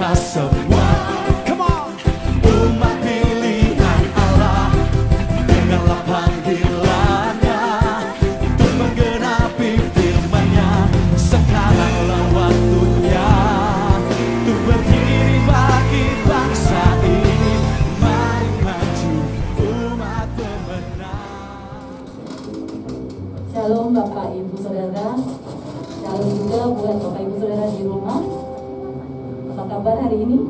kita semua. Come on, umat pilihan Allah, dengarlah panggilannya untuk menggenapi firman-Nya. Sekaranglah waktunya untuk berdiri bagi bangsa ini. Mari maju umat pemenang. Shalom Bapak Ibu Saudara. Shalom juga buat Bapak Ibu Saudara di rumah. Apa kabar hari ini?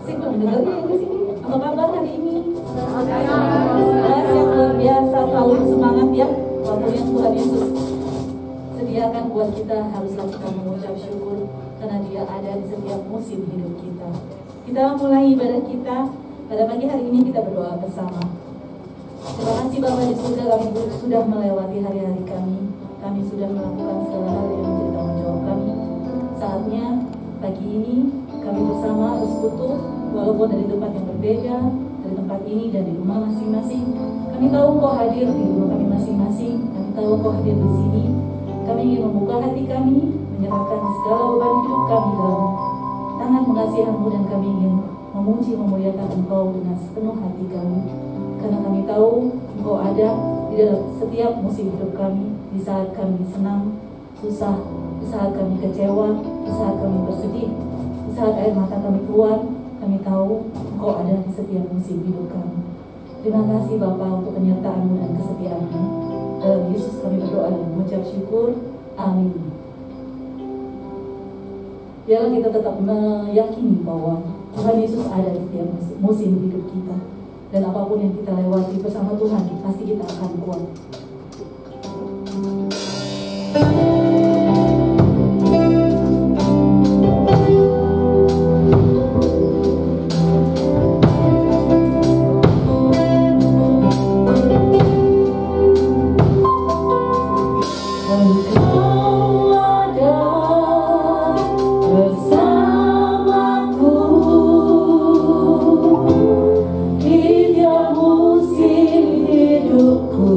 Saya belum dengar ya di sini. Apa kabar hari ini? Siap luar biasa, selalu semangat ya. Waktu yang Tuhan Yesus sediakan buat kita, haruslah kita mengucap syukur karena Dia ada di setiap musim hidup kita. Kita mulai ibadah kita pada pagi hari ini, kita berdoa bersama. Terima kasih Bapa di surga, kami sudah melewati hari-hari kami. Kami sudah melakukan segala hal yang menjadi tanggung jawab kami. Saatnya pagi ini kami bersama bersekutu, walaupun dari tempat yang berbeda, dari tempat ini dan di rumah masing-masing. Kami tahu Engkau hadir di rumah kami masing-masing. Kami tahu Engkau hadir di sini. Kami ingin membuka hati kami, menyerahkan segala beban hidup kami dalam tangan pengasihan-Mu, dan kami ingin memuji memuliakan Engkau dengan sepenuh hati kami. Karena kami tahu Engkau ada di dalam setiap musim hidup kami, di saat kami senang, susah, di saat kami kecewa, di saat kami bersedih, di saat air mata kami keluar. Kami tahu Engkau ada di setiap musim hidup kami. Terima kasih Bapa untuk penyertaan-Mu dan kesetiaan-Mu. Dalam Yesus kami berdoa dan mengucap syukur. Amin. Biarlah kita tetap meyakini bahwa Tuhan Yesus ada di setiap musim hidup kita. Dan apapun yang kita lewati bersama Tuhan, pasti kita akan kuat. Hidupku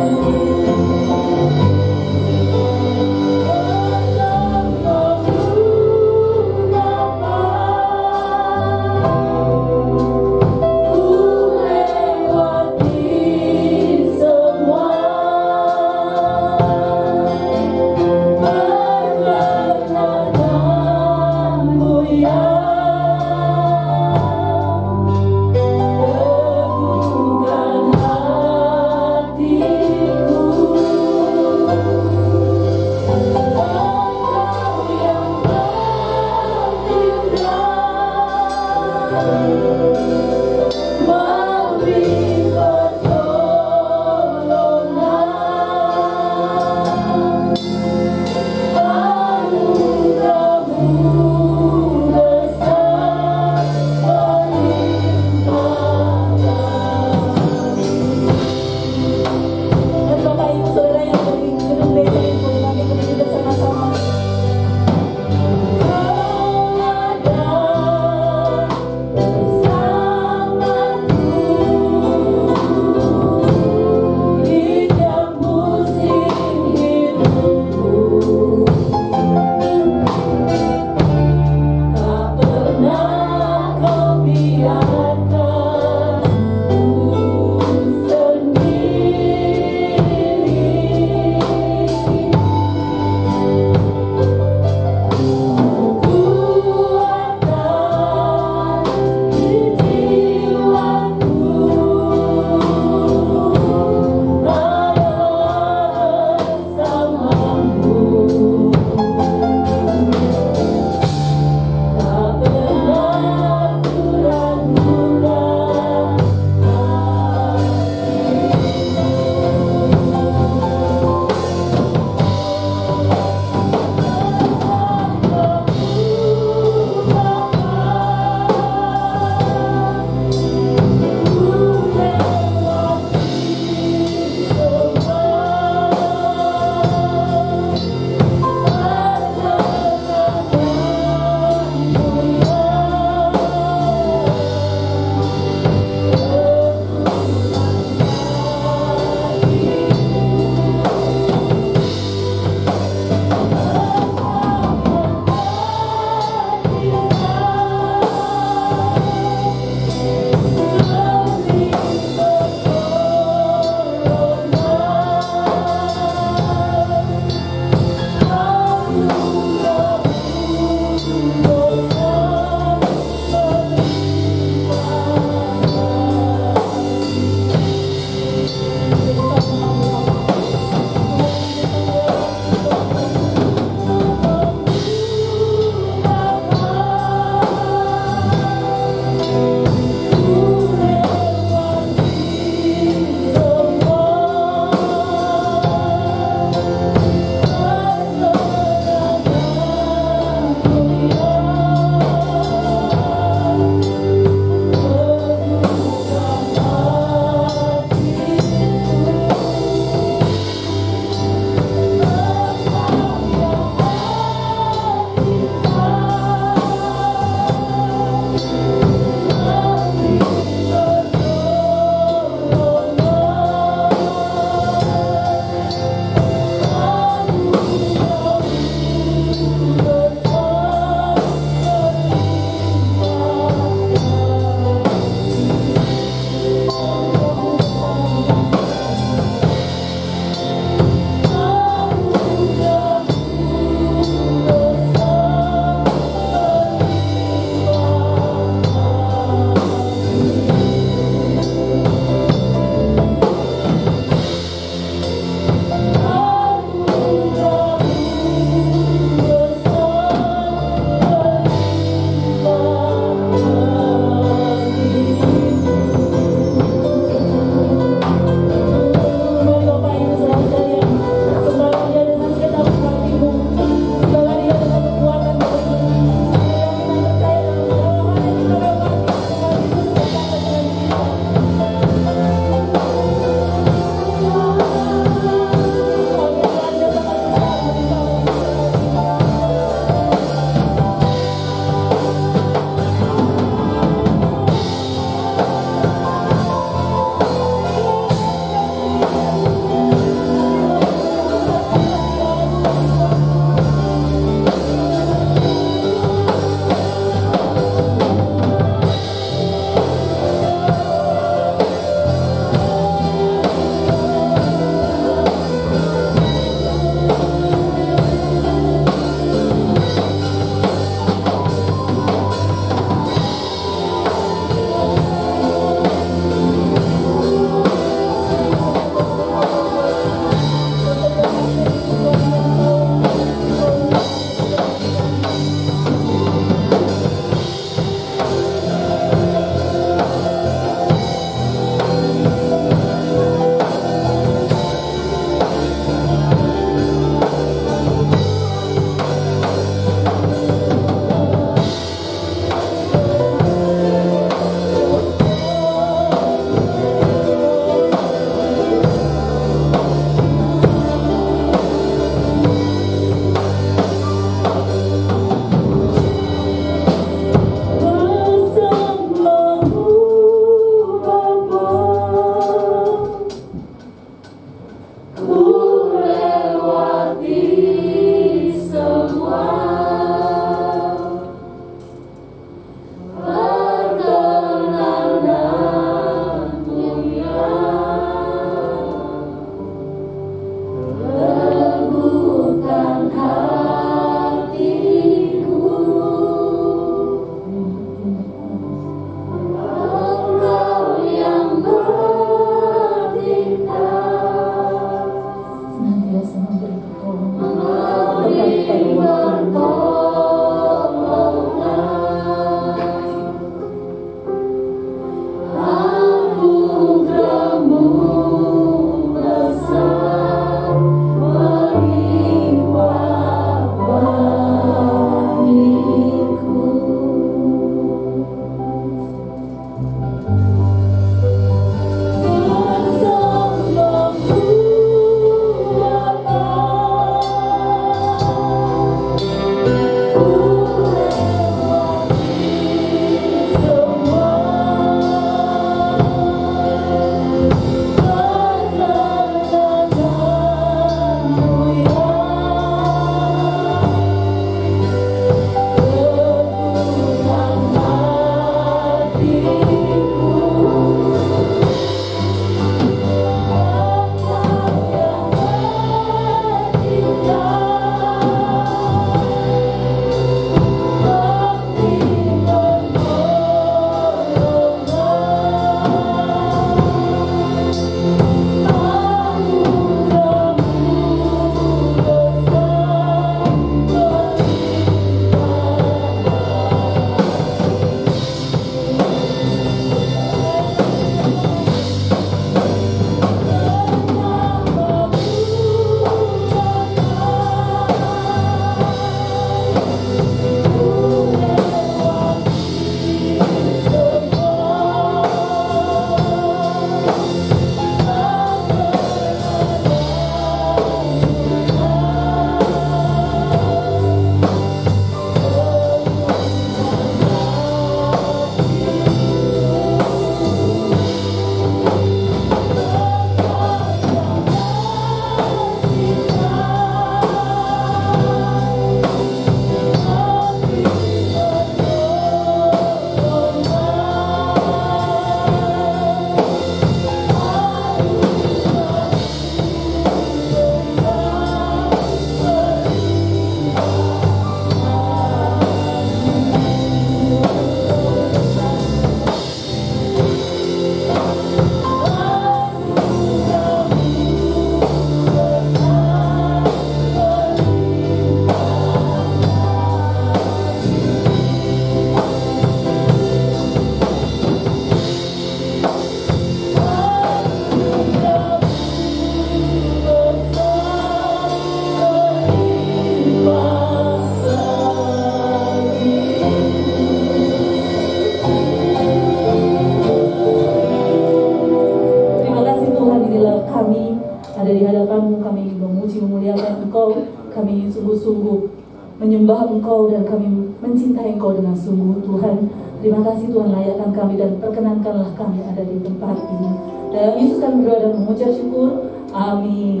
mencintai Engkau dengan sungguh Tuhan. Terima kasih Tuhan, layakkan kami dan perkenankanlah kami ada di tempat ini. Dalam Yesus kami berdoa dan mengucap syukur. Amin.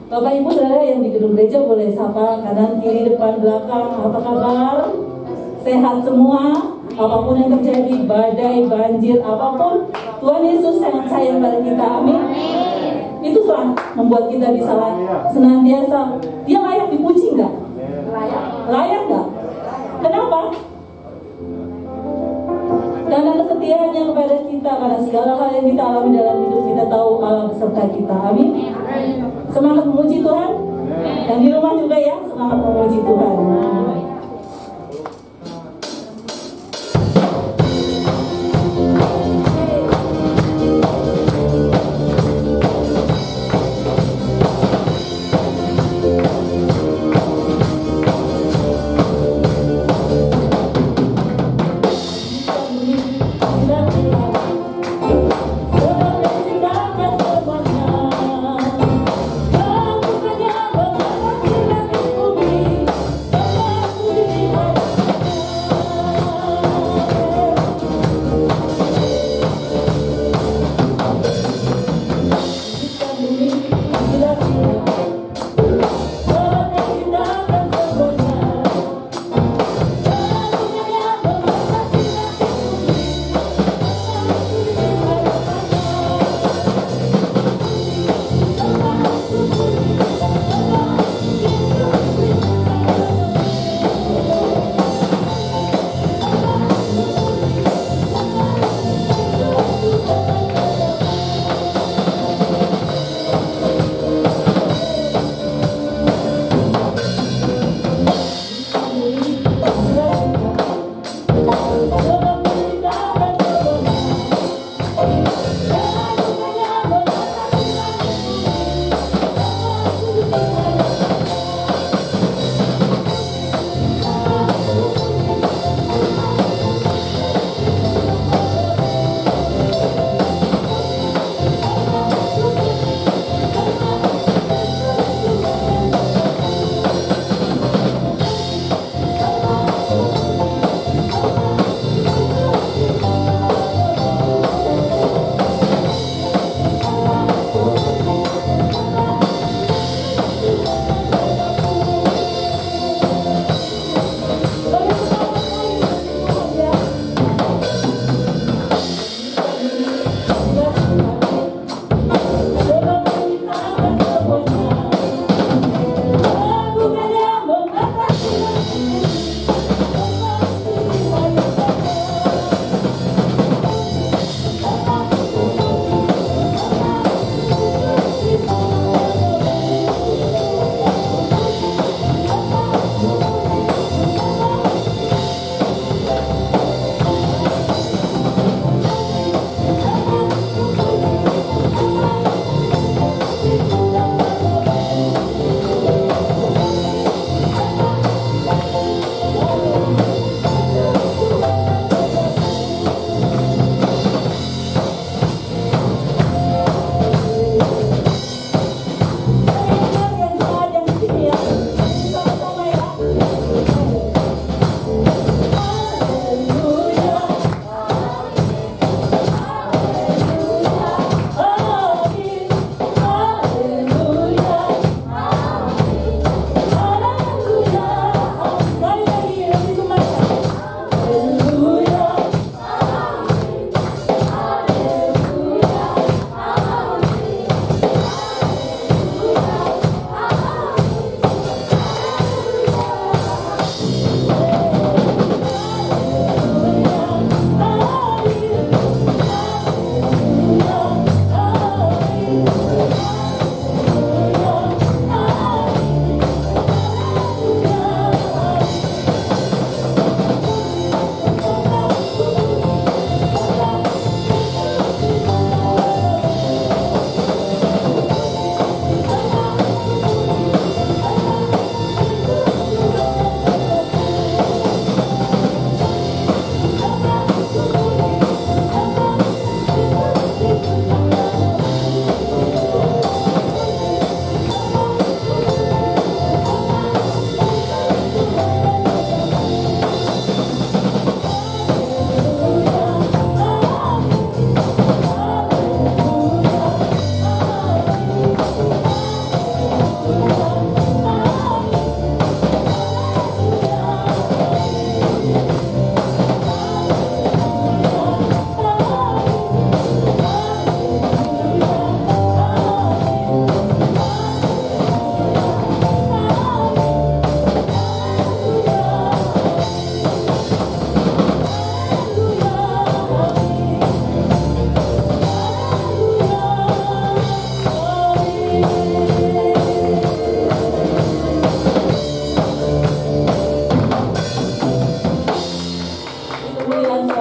Bapak Ibu Saudara yang di gedung gereja boleh sapa kanan, kiri, depan, belakang. Apa kabar? Sehat semua? Apapun yang terjadi, badai, banjir, apapun, Tuhan Yesus sangat sayang pada kita. Amin. Itu telah membuat kita bisa senantiasa. Dia layak dipuji nggak? Layak nggak? Kenapa? Karena kesetiaannya kepada kita, karena segala hal yang kita alami dalam hidup kita tahu Allah beserta kita. Amin. Semangat memuji Tuhan. Dan di rumah juga ya, semangat memuji Tuhan.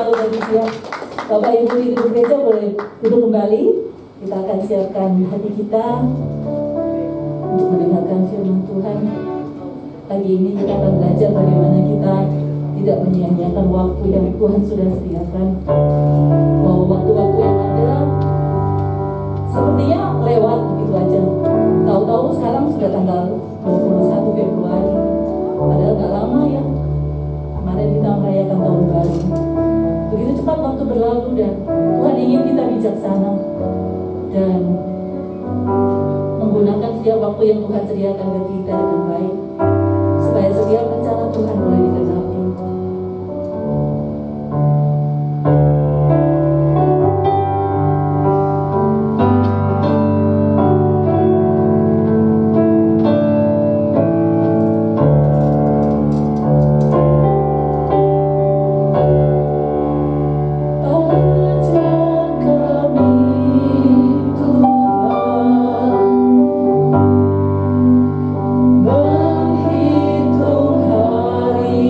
selalu bagi siap. Bapak Ibu di gereja boleh duduk kembali. Kita akan siapkan hati kita untuk mendengarkan firman Tuhan. Pagi ini kita akan belajar bagaimana kita tidak menyia-nyiakan waktu yang Tuhan sudah sediakan. Bahwa waktu-waktu yang ada sepertinya lewat begitu aja. Tahu-tahu sekarang sudah tanggal 21 Februari. Padahal gak lama ya. Kemarin kita merayakan tahun baru. Begitu cepat waktu berlalu dan Tuhan ingin kita bijaksana dan menggunakan setiap waktu yang Tuhan sediakan bagi kita dengan baik, supaya setiap rencana Tuhan boleh digenapi. Menghitung hari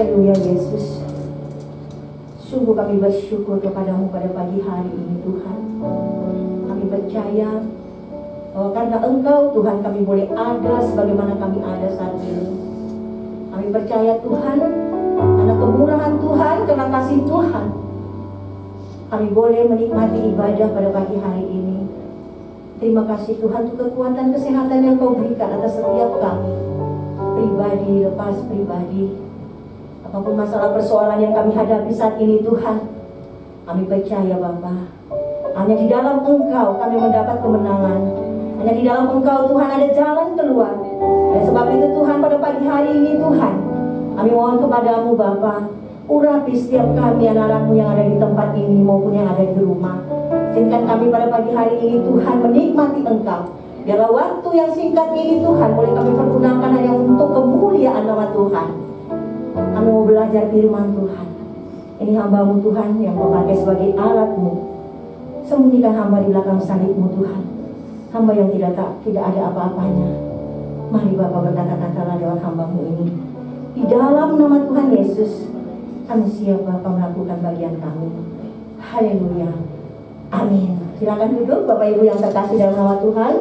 Haleluya Yesus. Sungguh kami bersyukur kepadamu pada pagi hari ini Tuhan. Kami percaya bahwa karena Engkau Tuhan kami boleh ada sebagaimana kami ada saat ini. Kami percaya Tuhan, karena kemurahan Tuhan, karena kasih Tuhan, kami boleh menikmati ibadah pada pagi hari ini. Terima kasih Tuhan untuk kekuatan kesehatan yang Kau berikan atas setiap kami, pribadi lepas pribadi. Apapun masalah persoalan yang kami hadapi saat ini Tuhan, kami percaya Bapa, hanya di dalam Engkau kami mendapat kemenangan. Hanya di dalam Engkau Tuhan ada jalan keluar. Dan sebab itu Tuhan pada pagi hari ini Tuhan, kami mohon kepadamu Bapa, urapi setiap kami anak-anakmu yang ada di tempat ini maupun yang ada di rumah. Izinkan kami pada pagi hari ini Tuhan menikmati Engkau. Biarlah waktu yang singkat ini Tuhan boleh kami pergunakan hanya untuk kemuliaan nama Tuhan. Kami mau belajar firman Tuhan. Ini hamba-Mu Tuhan yang Kau pakai sebagai alat-Mu. Sembunyikan hamba di belakang salib-Mu Tuhan, hamba yang tidak ada apa-apanya. Mari Bapa berkata-katalah lewat hamba-Mu ini. Di dalam nama Tuhan Yesus, kami siap Bapa melakukan bagian kami. Haleluya. Amin. Silakan duduk Bapak Ibu yang terkasih dalam nama Tuhan.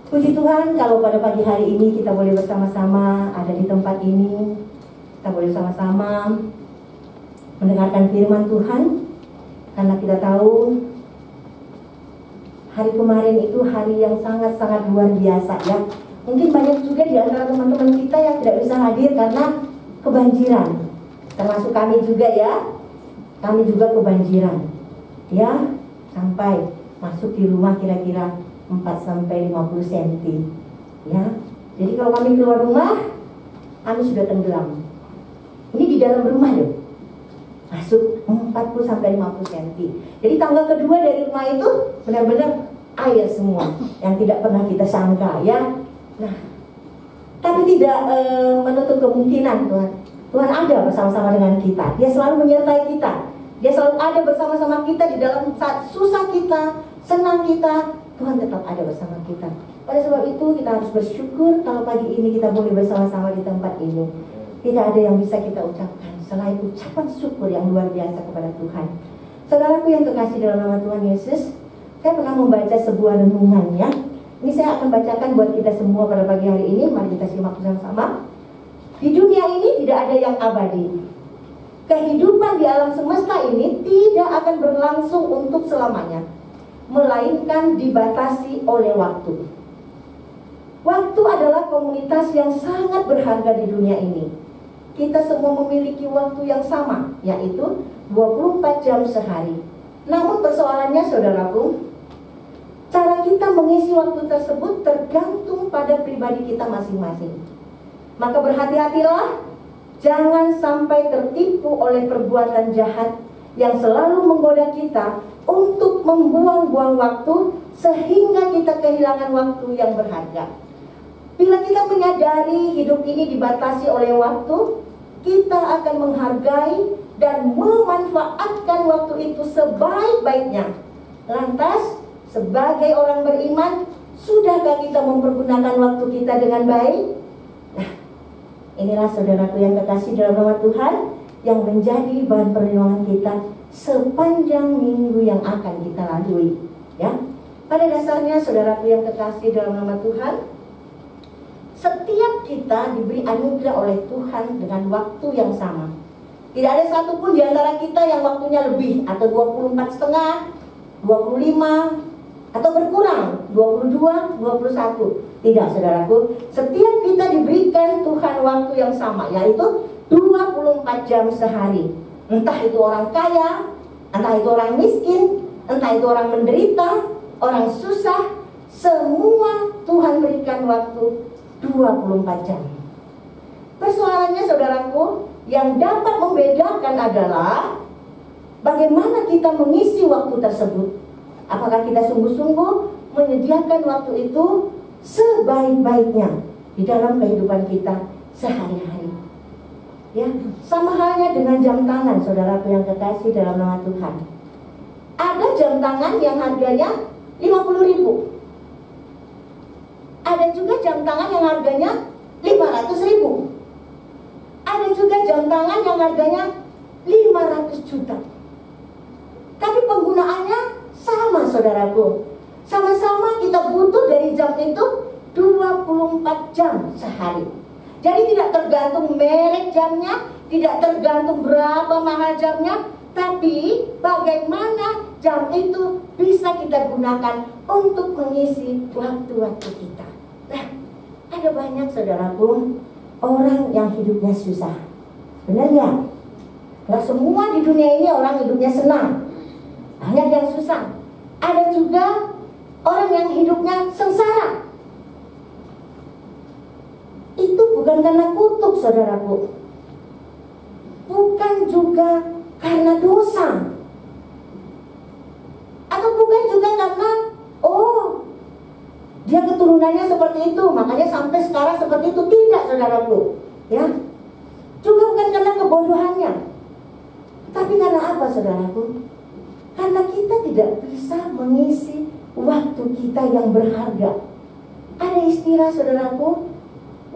Puji Tuhan kalau pada pagi hari ini kita boleh bersama-sama ada di tempat ini. Kita boleh sama-sama mendengarkan firman Tuhan. Karena kita tahu hari kemarin itu hari yang sangat-sangat luar biasa ya. Mungkin banyak juga di antara teman-teman kita yang tidak bisa hadir karena kebanjiran. Termasuk kami juga ya. Kami juga kebanjiran. Ya, sampai masuk di rumah kira-kira 4-50 cm. Ya. Jadi kalau kami keluar rumah, kami sudah tenggelam. Ini di dalam rumah loh. Masuk 40-50 cm. Jadi tangga kedua dari rumah itu benar-benar air semua yang tidak pernah kita sangka ya. Nah, tapi tidak menutup kemungkinan Tuhan. Tuhan ada bersama-sama dengan kita. Dia selalu menyertai kita. Dia selalu ada bersama-sama kita di dalam saat susah kita, senang kita. Tuhan tetap ada bersama kita. Pada sebab itu kita harus bersyukur kalau pagi ini kita boleh bersama-sama di tempat ini. Tidak ada yang bisa kita ucapkan selain ucapan syukur yang luar biasa kepada Tuhan. Saudaraku yang terkasih dalam nama Tuhan Yesus, saya pernah membaca sebuah renungan ya. Ini saya akan bacakan buat kita semua pada pagi hari ini. Mari kita simak bersama-sama. Di dunia ini tidak ada yang abadi. Kehidupan di alam semesta ini tidak akan berlangsung untuk selamanya, melainkan dibatasi oleh waktu. Waktu adalah komunitas yang sangat berharga di dunia ini. Kita semua memiliki waktu yang sama, yaitu 24 jam sehari. Namun persoalannya saudaraku, cara kita mengisi waktu tersebut tergantung pada pribadi kita masing-masing. Maka berhati-hatilah, jangan sampai tertipu oleh perbuatan jahat yang selalu menggoda kita untuk membuang-buang waktu sehingga kita kehilangan waktu yang berharga. Bila kita menyadari hidup ini dibatasi oleh waktu, kita akan menghargai dan memanfaatkan waktu itu sebaik-baiknya. Lantas, sebagai orang beriman, sudahkah kita mempergunakan waktu kita dengan baik? Nah, inilah saudaraku yang terkasih dalam nama Tuhan yang menjadi bahan perlindungan kita sepanjang minggu yang akan kita lalui. Ya, pada dasarnya saudaraku yang terkasih dalam nama Tuhan, setiap kita diberi anugerah oleh Tuhan dengan waktu yang sama. Tidak ada satupun di antara kita yang waktunya lebih atau 24,5, 25 atau berkurang 22, 21. Tidak saudaraku, setiap kita diberikan Tuhan waktu yang sama, yaitu 24 jam sehari. Entah itu orang kaya, entah itu orang miskin, entah itu orang menderita, orang susah, semua Tuhan berikan waktu 24 jam. Persoalannya saudaraku, yang dapat membedakan adalah bagaimana kita mengisi waktu tersebut. Apakah kita sungguh-sungguh menyediakan waktu itu sebaik-baiknya di dalam kehidupan kita sehari-hari. Ya, sama halnya dengan jam tangan saudaraku yang kekasih dalam nama Tuhan. Ada jam tangan yang harganya 50.000. Ada juga jam tangan yang harganya 500.000. jam tangan yang harganya 500 juta. Tapi penggunaannya sama, saudaraku. Sama-sama kita butuh dari jam itu 24 jam sehari. Jadi tidak tergantung merek jamnya, tidak tergantung berapa mahal jamnya, tapi bagaimana jam itu bisa kita gunakan untuk mengisi waktu-waktu kita. Nah, ada banyak, saudaraku, orang yang hidupnya susah. Benar ya? Nggak semua di dunia ini orang hidupnya senang. Banyak yang susah. Ada juga orang yang hidupnya sengsara. Itu bukan karena kutuk, saudaraku. Bukan juga karena dosa. Atau bukan juga karena, oh, dia keturunannya seperti itu, makanya sampai sekarang seperti itu. Tidak, saudaraku. Ya. Juga bukan karena kebodohannya. Tapi karena apa, saudaraku? Karena kita tidak bisa mengisi waktu kita yang berharga. Ada istilah, saudaraku,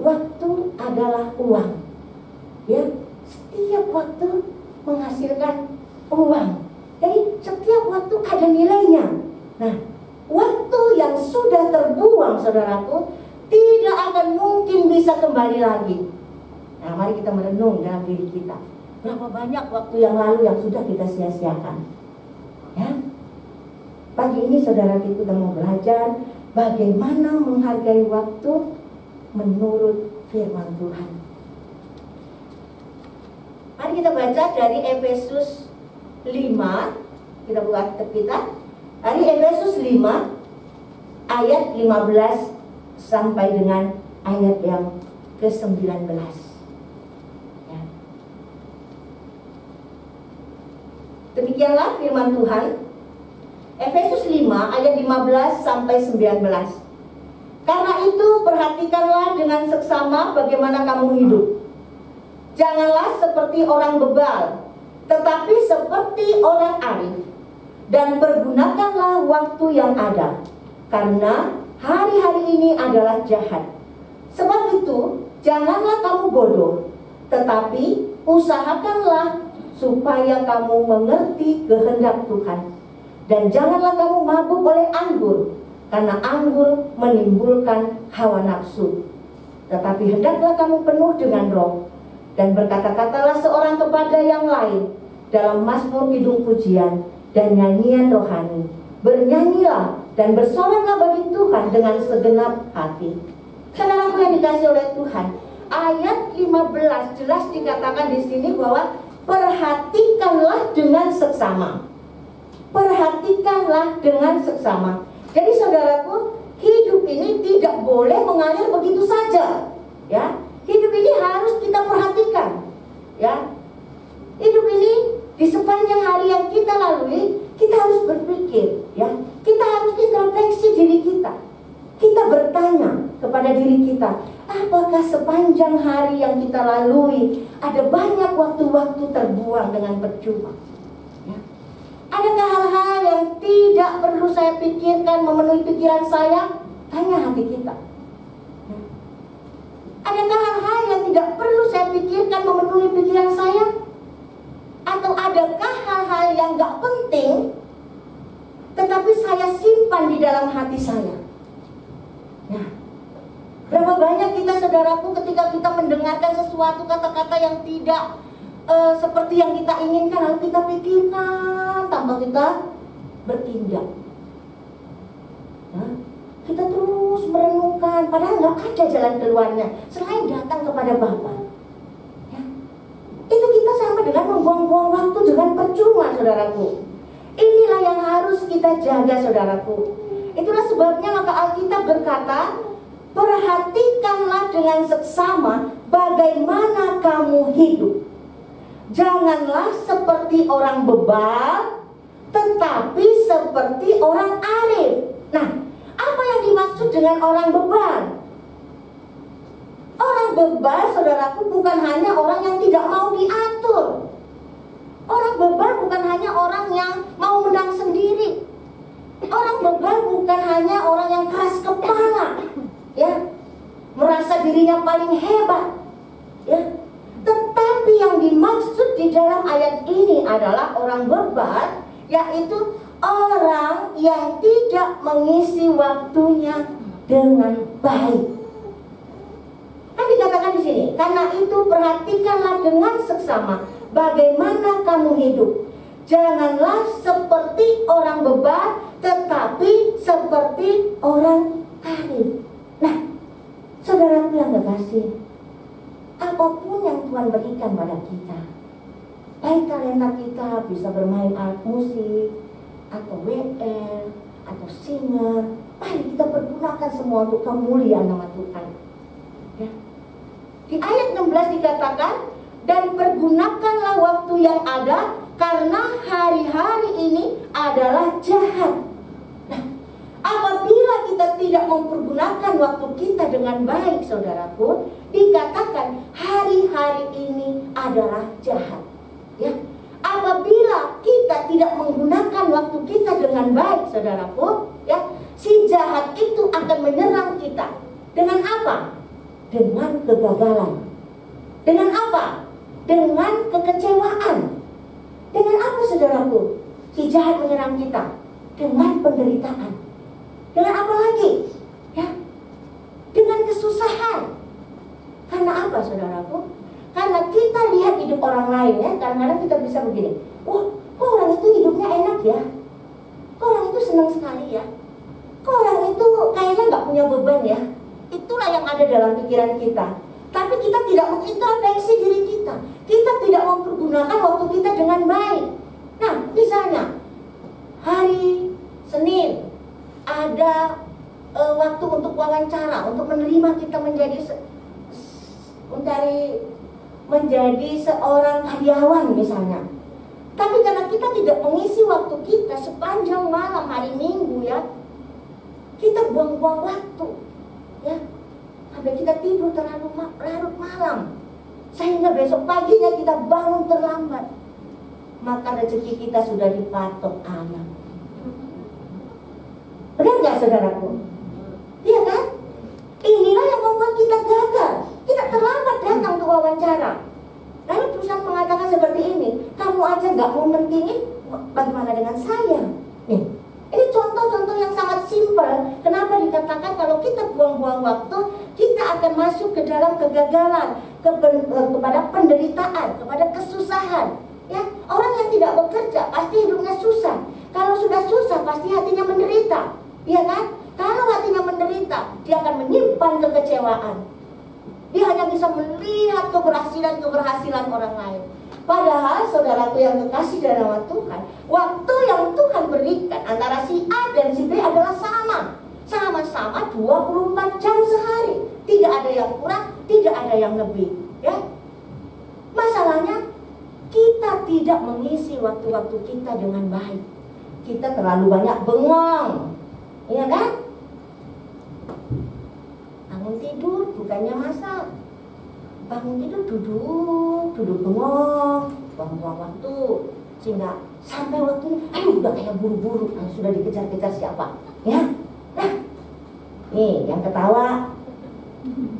waktu adalah uang. Ya, setiap waktu menghasilkan uang. Jadi setiap waktu ada nilainya. Nah, waktu yang sudah terbuang, saudaraku, tidak akan mungkin bisa kembali lagi. Nah, mari kita merenung dalam diri kita. Berapa banyak waktu yang lalu yang sudah kita sia-siakan. Ya, pagi ini saudara kita mau belajar bagaimana menghargai waktu menurut firman Tuhan. Mari kita baca dari Efesus 5. Kita buka kitab kita. Dari Efesus 5 ayat 15 sampai dengan ayat yang ke-19. Ya. Demikianlah firman Tuhan. Efesus 5 ayat 15 sampai 19. Karena itu perhatikanlah dengan seksama bagaimana kamu hidup. Janganlah seperti orang bebal, tetapi seperti orang arif. Dan pergunakanlah waktu yang ada, karena hari-hari ini adalah jahat. Sebab itu, janganlah kamu bodoh, tetapi usahakanlah supaya kamu mengerti kehendak Tuhan. Dan janganlah kamu mabuk oleh anggur, karena anggur menimbulkan hawa nafsu. Tetapi hendaklah kamu penuh dengan roh, dan berkata-katalah seorang kepada yang lain dalam mazmur kidung pujian dan nyanyian rohani. Bernyanyilah dan bersoraklah bagi Tuhan dengan segenap hati. Saudaraku yang dikasihi oleh Tuhan, ayat 15 jelas dikatakan di sini bahwa perhatikanlah dengan seksama. Perhatikanlah dengan seksama. Jadi saudaraku, hidup ini tidak boleh mengalir begitu saja. Ya, hidup ini harus kita perhatikan. Ya, hidup ini di sepanjang hari yang kita lalui, kita harus berpikir. Ya, kita harus introspeksi diri kita. Kita bertanya kepada diri kita, apakah sepanjang hari yang kita lalui ada banyak waktu-waktu terbuang dengan percuma? Ya. Adakah hal-hal yang tidak perlu saya pikirkan memenuhi pikiran saya? Tanya hati kita. Ya. Adakah hal-hal yang tidak perlu saya pikirkan memenuhi pikiran saya? Atau adakah hal-hal yang gak penting tetapi saya simpan di dalam hati saya? Nah, berapa banyak kita, saudaraku, ketika kita mendengarkan sesuatu kata-kata yang tidak seperti yang kita inginkan, lalu kita pikirkan tanpa kita bertindak. Nah, kita terus merenungkan, padahal nggak ada jalan keluarnya selain datang kepada Bapa. Ya. Itu kita sama dengan membuang-buang waktu dengan percuma, saudaraku. Inilah yang harus kita jaga, saudaraku. Itulah sebabnya maka Alkitab berkata, perhatikanlah dengan seksama bagaimana kamu hidup. Janganlah seperti orang bebal, tetapi seperti orang arif. Nah, apa yang dimaksud dengan orang bebal? Orang bebal, saudaraku, bukan hanya orang yang tidak mau diatur. Orang bebal bukan hanya orang yang mau menang sendiri. Orang bebal bukan hanya orang yang keras kepala, ya, merasa dirinya paling hebat, ya. Tetapi yang di dalam ayat ini adalah orang bebal, yaitu orang yang tidak mengisi waktunya dengan baik. Kan dikatakan di sini, karena itu perhatikanlah dengan seksama bagaimana kamu hidup. Janganlah seperti orang bebal, tetapi seperti orang arif. Nah, saudaraku yang kekasih, apapun yang Tuhan berikan pada kita, baik talenta kita bisa bermain alat musik, atau WL, atau singer, mari kita pergunakan semua untuk kemuliaan nama Tuhan. Ya. Di ayat 16 dikatakan, dan pergunakanlah waktu yang ada, karena hari-hari ini adalah jahat. Nah, apabila kita tidak mempergunakan waktu kita dengan baik, saudaraku, dikatakan hari-hari ini adalah jahat. Ya, apabila kita tidak menggunakan waktu kita dengan baik, saudaraku, ya, si jahat itu akan menyerang kita. Dengan apa? Dengan kegagalan. Dengan apa? Dengan kekecewaan. Dengan apa, saudaraku? Si jahat menyerang kita dengan penderitaan. Dengan apa lagi? Ya, dengan kesusahan. Karena apa, saudaraku? Karena kita lihat hidup orang lain, ya. Kadang-kadang kita bisa begini, wah, kok orang itu hidupnya enak ya? Kok orang itu senang sekali ya? Kok orang itu kayaknya nggak punya beban ya? Itulah yang ada dalam pikiran kita. Tapi kita tidak mengintrospeksi diri kita. Kita tidak mempergunakan waktu kita dengan baik. Nah, misalnya hari Senin ada waktu untuk wawancara, untuk menerima kita menjadi seorang karyawan misalnya. Tapi karena kita tidak mengisi waktu kita sepanjang malam hari Minggu, ya, kita buang-buang waktu, ya, sampai kita tidur terlalu larut malam, sehingga besok paginya kita bangun terlambat. Maka rezeki kita sudah dipatok anak. Benar nggak, saudaraku? Iya kan? Inilah yang membuat kita gagal. Kita terlambat datang untuk wawancara. Lalu perusahaan mengatakan seperti ini, kamu aja nggak mau mentingin, bagaimana dengan saya? Nih, ini contoh-contoh yang sangat simpel. Kenapa dikatakan kalau kita buang-buang waktu, kita akan masuk ke dalam kegagalan, kepada penderitaan, kepada kesusahan. Ya, orang yang tidak bekerja pasti hidupnya susah. Kalau sudah susah pasti hatinya menderita, ya kan? Kalau hatinya menderita, dia akan menyimpan kekecewaan. Dia hanya bisa melihat keberhasilan orang lain. Padahal saudaraku yang kekasih dalam nama Tuhan, waktu yang Tuhan berikan antara si A dan si B adalah sama. Sama-sama 24 jam sehari. Tidak ada yang kurang, tidak ada yang lebih, ya. Masalahnya kita tidak mengisi waktu-waktu kita dengan baik. Kita terlalu banyak bengong, iya kan? Bangun tidur bukannya masak, bangun tidur duduk bengong, buang-buang waktu, sehingga sampai waktunya, aduh, udah kayak buru-buru, sudah dikejar-kejar siapa, ya? Nah, nih yang ketawa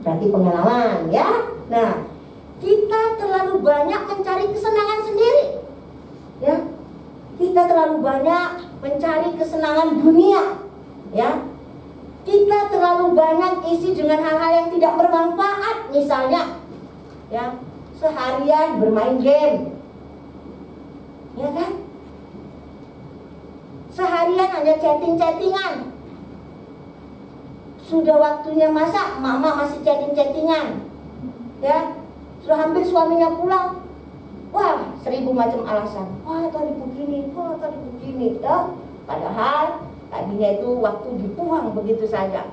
berarti pengalaman, ya. Nah, kita terlalu banyak mencari kesenangan sendiri, ya. Kita terlalu banyak mencari kesenangan dunia, ya. Kita terlalu banyak isi dengan hal-hal yang tidak bermanfaat, misalnya, ya, seharian bermain game, ya kan? Seharian hanya chatting-chattingan. Sudah waktunya masak, mama masih chatting-chattingan, ya. Sudah hampir suaminya pulang, wah, 1000 macam alasan. Wah, tadi begini, ya. Padahal tadinya itu waktu dibuang begitu saja.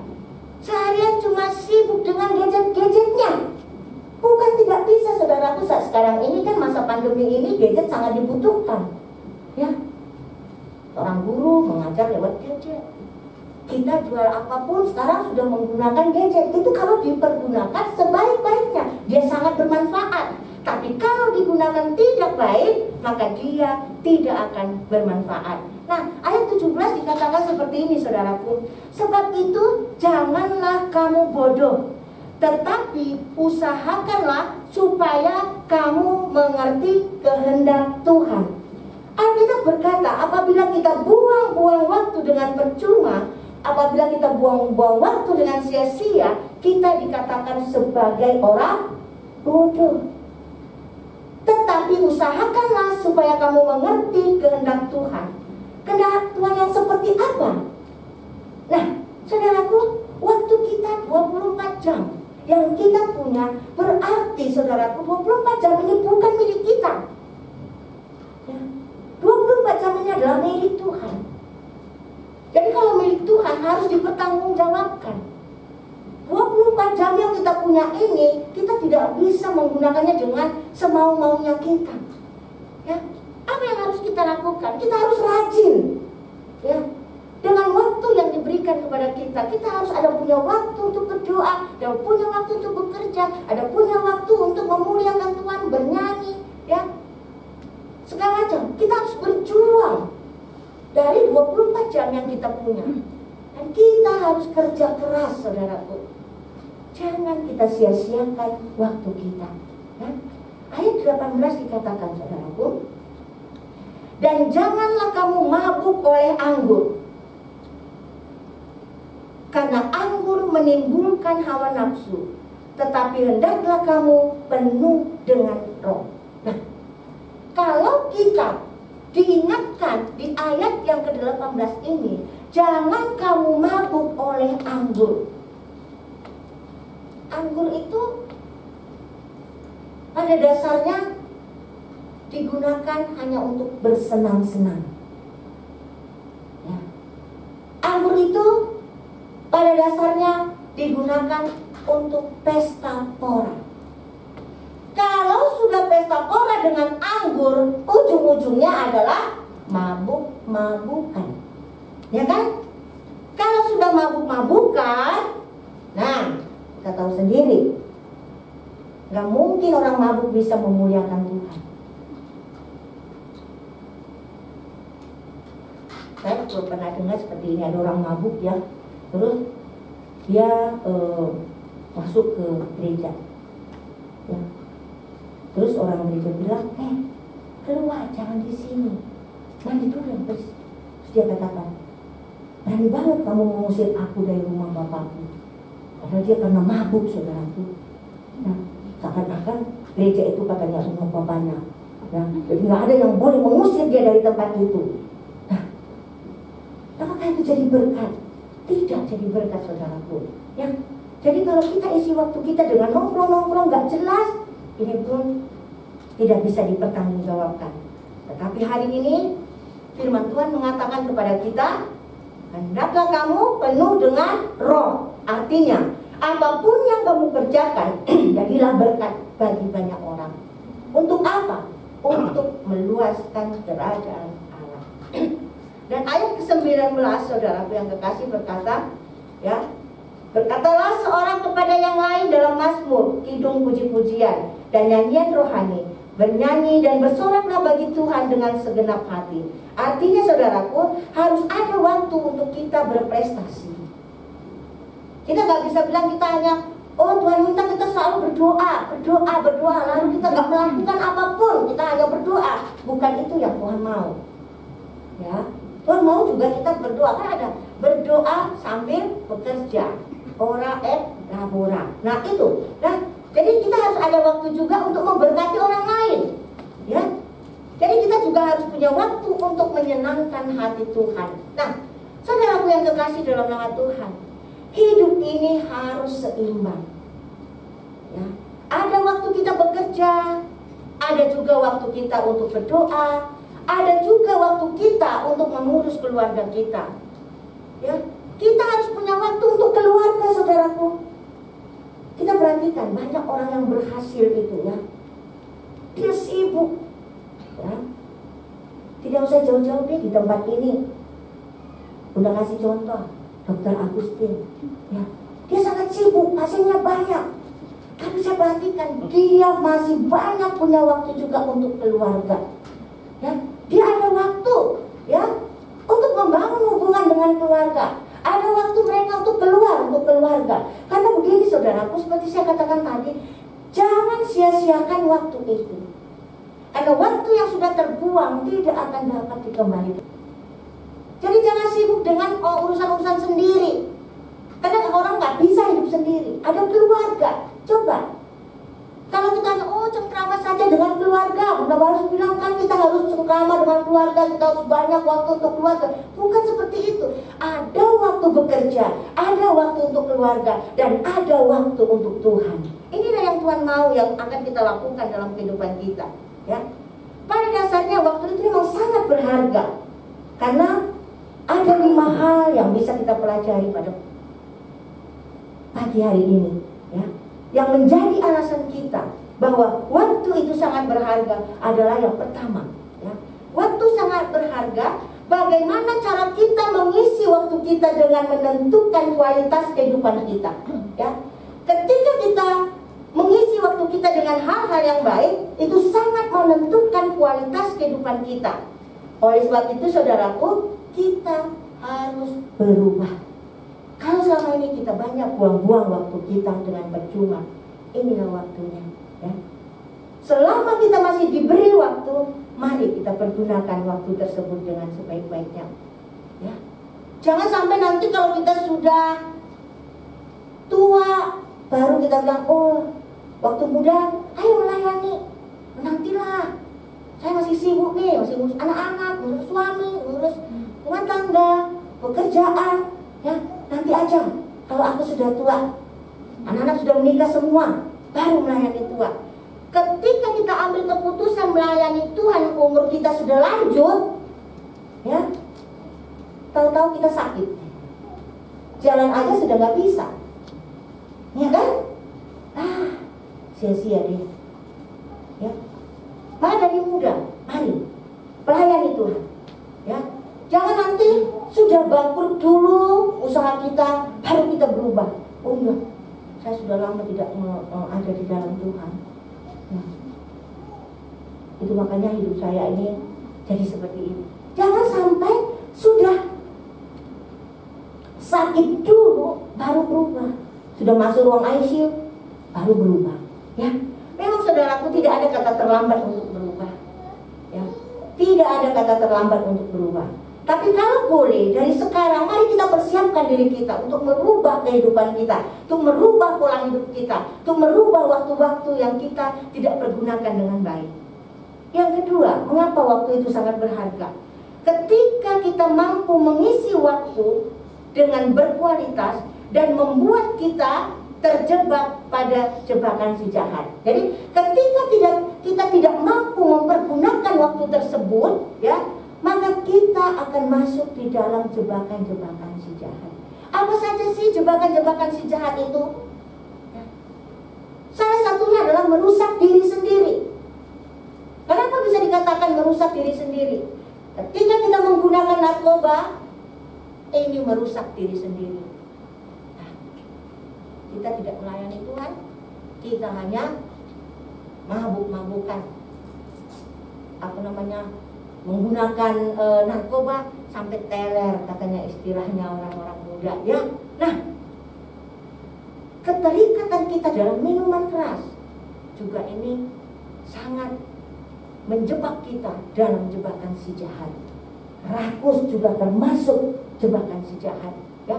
Seharian cuma sibuk dengan gadget-gadgetnya. Bukan tidak bisa, saudaraku, saat sekarang ini kan masa pandemi ini gadget sangat dibutuhkan, ya. Seorang guru mengajar lewat gadget. Kita jual apapun sekarang sudah menggunakan gadget. Itu kalau dipergunakan sebaik-baiknya, dia sangat bermanfaat. Tapi kalau digunakan tidak baik, maka dia tidak akan bermanfaat. Nah, ayat 17 dikatakan seperti ini, saudaraku. Sebab itu janganlah kamu bodoh, Tetapi usahakanlah supaya kamu mengerti kehendak Tuhan. Alkitab berkata, apabila kita buang-buang waktu dengan percuma, apabila kita buang-buang waktu dengan sia-sia, kita dikatakan sebagai orang bodoh. Tetapi usahakanlah supaya kamu mengerti kehendak Tuhan. Kehendak Tuhan yang seperti apa? Nah, saudaraku, waktu kita 24 jam yang kita punya, berarti saudaraku 24 jam ini bukan milik kita. Ya, 24 jam ini adalah milik Tuhan. Jadi kalau milik Tuhan harus dipertanggungjawabkan. 24 jam yang kita punya ini, kita tidak bisa menggunakannya dengan semau-maunya kita. Ya, apa yang harus kita lakukan? Kita harus rajin. Ya, dengan waktu yang diberikan kepada kita, kita harus ada punya waktu untuk berdoa, ada punya waktu untuk bekerja, ada punya waktu untuk memuliakan Tuhan, bernyanyi, ya, segala macam. Kita harus berjuang dari 24 jam yang kita punya. Dan kita harus kerja keras, saudaraku. Jangan kita sia-siakan waktu kita. Ya. Ayat 18 dikatakan, saudaraku, dan janganlah kamu mabuk oleh anggur, karena anggur menimbulkan hawa nafsu, tetapi hendaklah kamu penuh dengan roh. Nah, kalau kita diingatkan di ayat yang ke-18 ini, jangan kamu mabuk oleh anggur. Anggur itu pada dasarnya digunakan hanya untuk bersenang-senang. Ya. Anggur itu pada dasarnya digunakan untuk pesta pora. Kalau sudah pesta pora dengan anggur, ujung-ujungnya adalah mabuk-mabukan. Ya kan? Kalau sudah mabuk-mabukan, nah, kita tahu sendiri, gak mungkin orang mabuk bisa memuliakan Tuhan. Saya pernah dengar seperti ini, ada orang mabuk ya, terus dia masuk ke gereja, ya. Terus orang gereja bilang, keluar, jangan di sini, mandi dulu yang bersih. Terus dia katakan, berani banget kamu mengusir aku dari rumah bapakku. Padahal dia karena mabuk, saudaraku. Nah, seakan-akan gereja itu katanya rumah bapaknya. Nah, jadi nggak ada yang boleh mengusir dia dari tempat itu. Nah, apakah itu jadi berkat? Tidak jadi berkat, saudaraku. Ya, jadi kalau kita isi waktu kita dengan nongkrong-nongkrong nggak jelas, ini pun tidak bisa dipertanggungjawabkan. Tetapi hari ini firman Tuhan mengatakan kepada kita, hendaklah kamu penuh dengan roh. Artinya, apapun yang kamu kerjakan, jadilah berkat bagi banyak orang. Untuk apa? Untuk meluaskan kerajaan Allah. Dan ayat ke-19, saudaraku yang kekasih, berkata, ya, berkatalah seorang kepada yang lain dalam mazmur, kidung puji-pujian dan nyanyian rohani, bernyanyi dan bersoraklah bagi Tuhan dengan segenap hati. Artinya, saudaraku, harus ada waktu untuk kita berprestasi. Kita nggak bisa bilang kita hanya, oh Tuhan minta kita selalu berdoa, lalu kita nggak melakukan apapun, kita hanya berdoa. Bukan itu yang Tuhan mau. Ya, Tuhan mau juga kita berdoa, kan ada berdoa sambil bekerja, ora et labora. Nah itu, nah jadi kita harus ada waktu juga untuk memberkati orang lain. Ya, jadi kita juga harus punya waktu untuk menyenangkan hati Tuhan. Nah, saudaraku yang kekasih dalam nama Tuhan, hidup ini harus seimbang. Ya, ada waktu kita bekerja, ada juga waktu kita untuk berdoa, ada juga waktu kita untuk mengurus keluarga kita. Ya, kita harus punya waktu untuk keluarga, saudaraku. Kita perhatikan banyak orang yang berhasil itu, ya, dia sibuk, ya. Tidak usah jauh-jauh deh di tempat ini. Bunda kasih contoh, Dr. Agustin, ya, dia sangat sibuk, pasiennya banyak. Tapi saya perhatikan dia masih banyak punya waktu juga untuk keluarga. Ya, dia ada waktu, ya, untuk membangun hubungan dengan keluarga. Ada waktu mereka untuk keluar, untuk keluarga. Karena begini saudaraku, seperti saya katakan tadi, jangan sia-siakan waktu itu. Karena waktu yang sudah terbuang tidak akan dapat dikembalikan. Jadi jangan sibuk dengan urusan-urusan sendiri. Karena orang nggak bisa hidup sendiri. Ada keluarga. Coba. Kalau kita cengkrama saja dengan keluarga, Bunda harus bilang kan kita harus cengkrama dengan keluarga, kita harus banyak waktu untuk keluarga. Bukan seperti itu. Ada waktu bekerja, ada waktu untuk keluarga, dan ada waktu untuk Tuhan. Inilah yang Tuhan mau yang akan kita lakukan dalam kehidupan kita. Ya, pada dasarnya waktu itu memang sangat berharga, karena ada 5 hal yang bisa kita pelajari pada pagi hari ini, ya, yang menjadi alasan kita bahwa waktu itu sangat berharga adalah yang pertama, ya, waktu sangat berharga. Bagaimana cara kita mengisi waktu kita dengan menentukan kualitas kehidupan kita, ya. Ketika kita mengisi waktu kita dengan hal-hal yang baik, itu sangat menentukan kualitas kehidupan kita. Oleh sebab itu saudaraku, kita harus berubah. Kalau selama ini kita banyak buang-buang waktu kita dengan percuma, inilah waktunya, ya. Selama kita masih diberi waktu, mari kita pergunakan waktu tersebut dengan sebaik-baiknya, ya. Jangan sampai nanti kalau kita sudah tua baru kita bilang, waktu muda, ayo melayani. Nantilah, saya masih sibuk nih, masih ngurus anak-anak, ngurus suami, ngurus rumah tangga, pekerjaan, ya. Nanti aja, kalau aku sudah tua, anak-anak sudah menikah semua, baru melayani Tuhan. Ketika kita ambil keputusan melayani Tuhan, umur kita sudah lanjut, ya, tahu-tahu kita sakit, jalan aja sudah nggak bisa, ya kan? Sia-sia deh, ya. Mari dari muda, mari pelayani Tuhan, ya. Jangan nanti sudah bangkrut dulu usaha kita, baru kita berubah. Oh iya, saya sudah lama tidak ada di dalam Tuhan. Nah, itu makanya hidup saya ini jadi seperti ini. Jangan sampai sudah sakit dulu baru berubah, sudah masuk ruang ICU baru berubah, ya. Memang saudaraku, tidak ada kata terlambat untuk berubah, ya. Tidak ada kata terlambat untuk berubah. Tapi kalau boleh, dari sekarang mari kita persiapkan diri kita untuk merubah kehidupan kita, untuk merubah pola hidup kita, untuk merubah waktu-waktu yang kita tidak pergunakan dengan baik. Yang kedua, mengapa waktu itu sangat berharga? Ketika kita mampu mengisi waktu dengan berkualitas dan membuat kita terjebak pada jebakan si jahat. Jadi ketika kita tidak mampu mempergunakan waktu tersebut, ya, maka kita akan masuk di dalam jebakan-jebakan si jahat. Apa saja sih jebakan-jebakan si jahat itu? Ya. Salah satunya adalah merusak diri sendiri. Kenapa bisa dikatakan merusak diri sendiri? Ketika kita menggunakan narkoba, ini merusak diri sendiri. Nah, kita tidak melayani Tuhan, kita hanya mabuk-mabukan, menggunakan narkoba sampai teler, katanya istilahnya orang-orang muda, ya. Nah, keterikatan kita dalam minuman keras juga ini sangat menjebak kita dalam jebakan si jahat. Rakus juga termasuk jebakan si jahat, ya.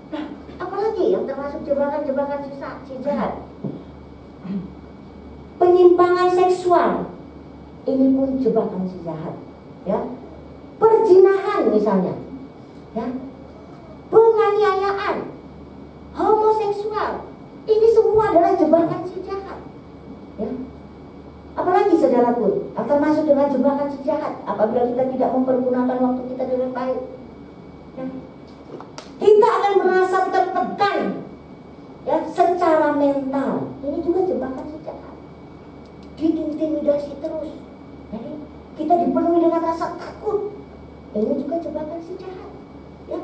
Nah, apalagi yang termasuk jebakan-jebakan si jahat? Penyimpangan seksual, ini pun jebakan si jahat, ya. Perzinahan misalnya, ya. Penganiayaan, homoseksual, ini semua adalah jebakan si jahat, ya. Apalagi saudaraku, akan masuk dengan jebakan si jahat apabila kita tidak mempergunakan waktu kita dengan baik, ya. Kita akan merasa tertekan, ya, secara mental. Ini juga jebakan si jahat. Diintimidasi terus, jadi kita dipenuhi dengan rasa takut. Ini juga jebakan si jahat, ya.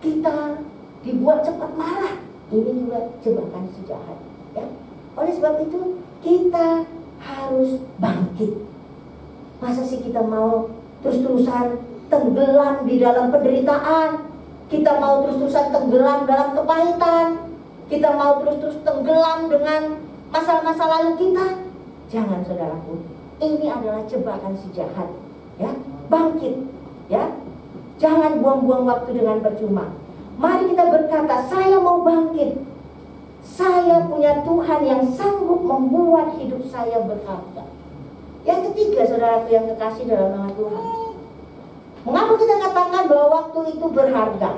Kita dibuat cepat marah. Ini juga jebakan si jahat, ya. Oleh sebab itu kita harus bangkit. Masa sih kita mau terus-terusan tenggelam di dalam penderitaan, kita mau terus-terusan tenggelam dalam kepahitan, kita mau terus-terus tenggelam dengan masalah-masa lalu kita. Jangan saudaraku, ini adalah jebakan si jahat. Ya, bangkit, ya. Jangan buang-buang waktu dengan percuma. Mari kita berkata, saya mau bangkit. Saya punya Tuhan yang sanggup membuat hidup saya berharga. Yang ketiga, saudaraku yang kekasih dalam nama Tuhan, mengapa kita katakan bahwa waktu itu berharga?